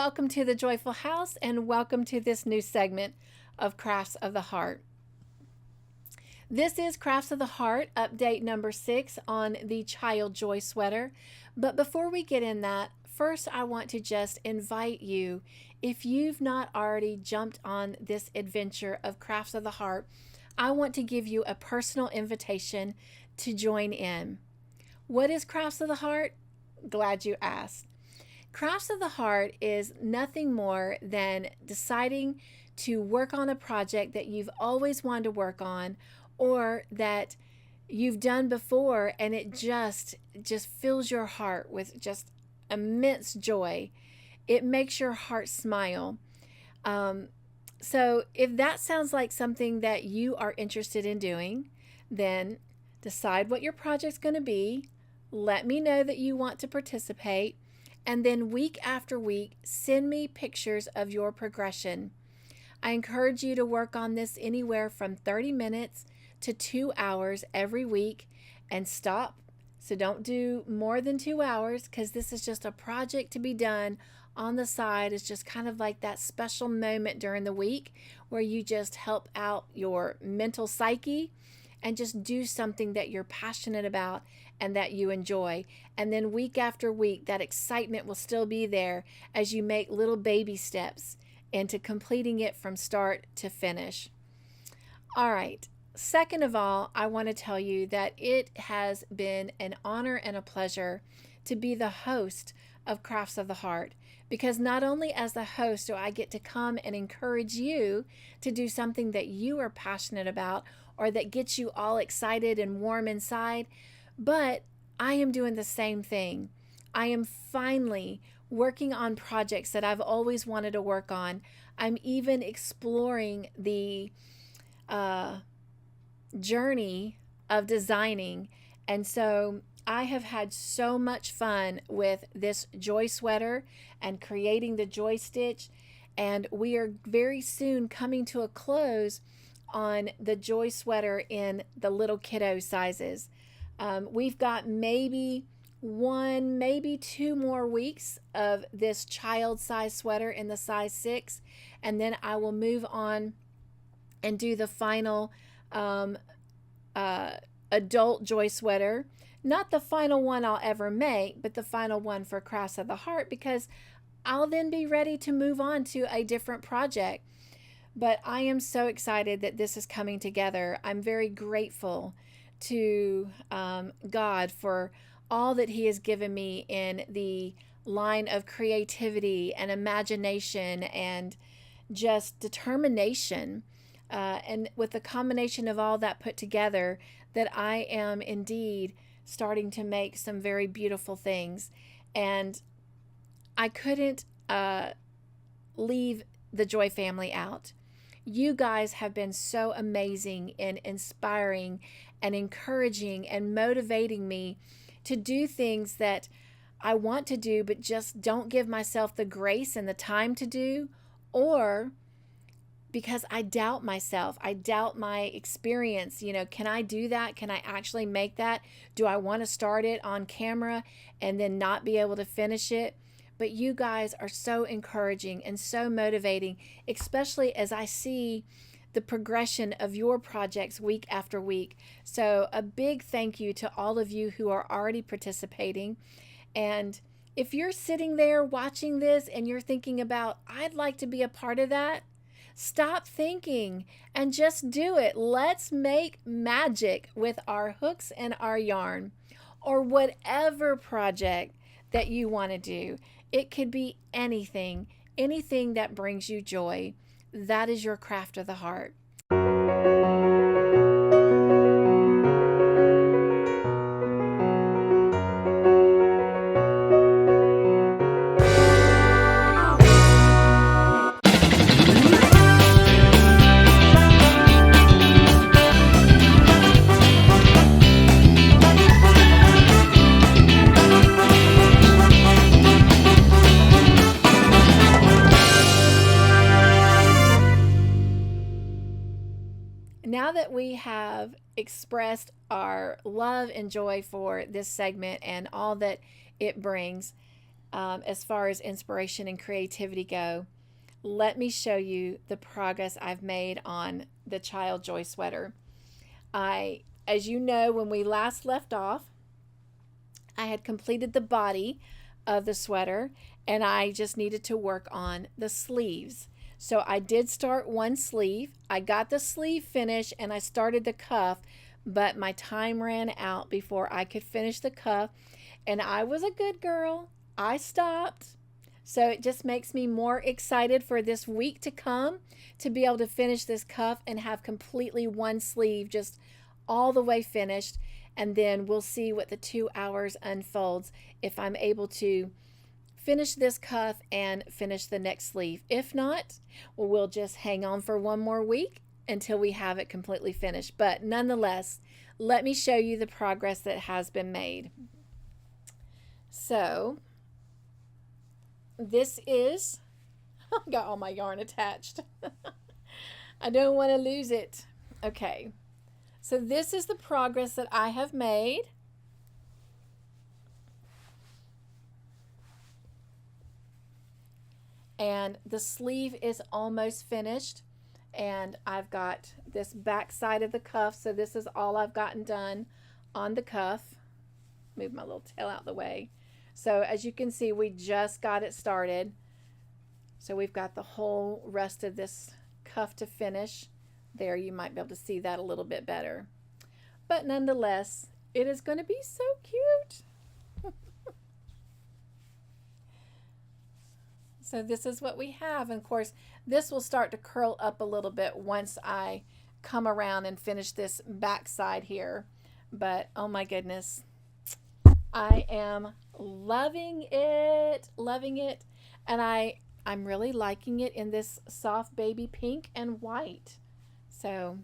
welcome to the Joyful House, and welcome to this new segment of Crafts of the Heart. This is Crafts of the Heart, update number 6 on the Child Joy sweater. But before we get in that, first I want to just invite you, if you've not already jumped on this adventure of Crafts of the Heart, I want to give you a personal invitation to join in. What is Crafts of the Heart? Glad you asked. Crafts of the Heart is nothing more than deciding to work on a project that you've always wanted to work on, or that you've done before, and it just fills your heart with just immense joy. It makes your heart smile. So if that sounds like something that you are interested in doing, then decide what your project's going to be. Let me know that you want to participate. And then week after week, send me pictures of your progression. I encourage you to work on this anywhere from 30 minutes to 2 hours every week, and stop. So don't do more than 2 hours, because this is just a project to be done on the side. It's just kind of like that special moment during the week where you just help out your mental psyche and just do something that you're passionate about and that you enjoy. And then week after week, that excitement will still be there as you make little baby steps into completing it from start to finish. All right. Second of all, I want to tell you that it has been an honor and a pleasure to be the host of Crafts of the Heart, because not only as the host do I get to come and encourage you to do something that you are passionate about or that gets you all excited and warm inside, but I am doing the same thing. I am finally working on projects that I've always wanted to work on. I'm even exploring the journey of designing. And so I have had so much fun with this joy sweater and creating the joy stitch. And we are very soon coming to a close on the joy sweater in the little kiddo sizes. We've got maybe 1, maybe 2 more weeks of this child size sweater in the size 6, and then I will move on and do the final adult joy sweater. Not the final one I'll ever make, but the final one for Crafts of the Heart, because I'll then be ready to move on to a different project. But I am so excited that this is coming together. I'm very grateful to God for all that He has given me in the line of creativity and imagination and just determination. And with the combination of all that put together, that I am indeed starting to make some very beautiful things. And I couldn't leave the Joy family out. You guys have been so amazing in inspiring and encouraging and motivating me to do things that I want to do, but just don't give myself the grace and the time to do, or because I doubt myself. I doubt my experience. Can I do that? Can I actually make that? Do I want to start it on camera and then not be able to finish it? But you guys are so encouraging and so motivating, especially as I see the progression of your projects week after week. So a big thank you to all of you who are already participating. And if you're sitting there watching this and you're thinking about, I'd like to be a part of that, stop thinking and just do it. Let's make magic with our hooks and our yarn, or whatever project that you want to do. It could be anything that brings you joy. That is your craft of the heart. Now that we have expressed our love and joy for this segment and all that it brings, as far as inspiration and creativity go, let me show you the progress I've made on the Child Joy sweater. As you know, when we last left off, I had completed the body of the sweater and I just needed to work on the sleeves. So I did start one sleeve. I got the sleeve finished and I started the cuff, but my time ran out before I could finish the cuff, and I was a good girl. I stopped. So it just makes me more excited for this week to come to be able to finish this cuff and have completely one sleeve just all the way finished. And then we'll see what the 2 hours unfolds if I'm able to finish this cuff and finish the next sleeve. If not, well, we'll just hang on for one more week until we have it completely finished. But nonetheless, let me show you the progress that has been made. So this is, I've got all my yarn attached. I don't want to lose it. Okay. So this is the progress that I have made. And the sleeve is almost finished. And I've got this back side of the cuff. So this is all I've gotten done on the cuff. Move my little tail out of the way. So as you can see, we just got it started. So we've got the whole rest of this cuff to finish. There, you might be able to see that a little bit better. But nonetheless, it is going to be so cute. So this is what we have. And of course, this will start to curl up a little bit once I come around and finish this back side here. But oh my goodness, I am loving it, loving it. And I'm really liking it in this soft baby pink and white. So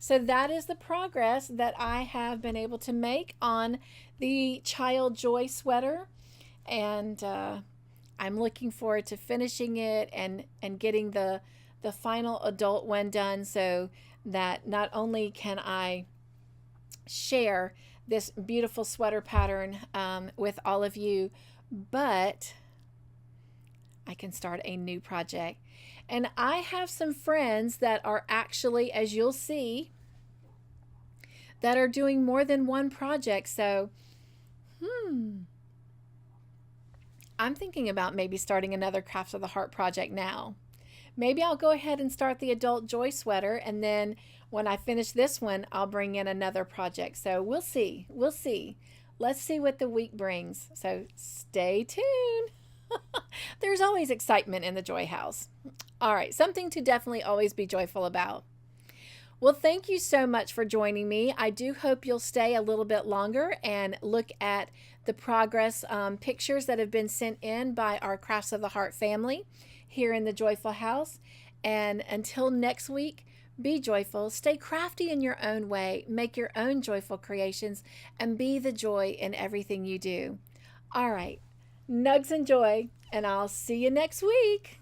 that is the progress that I have been able to make on the Child Joy sweater. And I'm looking forward to finishing it and getting the final adult one done, so that not only can I share this beautiful sweater pattern with all of you, but I can start a new project. And I have some friends that are actually, as you'll see, that are doing more than one project. So, I'm thinking about maybe starting another Craft of the Heart project now. Maybe I'll go ahead and start the Adult Joy sweater, and then when I finish this one, I'll bring in another project. So we'll see. We'll see. Let's see what the week brings. So stay tuned. There's always excitement in the Joy House. All right, something to definitely always be joyful about. Well, thank you so much for joining me. I do hope you'll stay a little bit longer and look at the progress pictures that have been sent in by our Crafts of the Heart family here in the Joyful House. And until next week, be joyful, stay crafty in your own way, make your own joyful creations, and be the joy in everything you do. All right, nugs and joy, and I'll see you next week.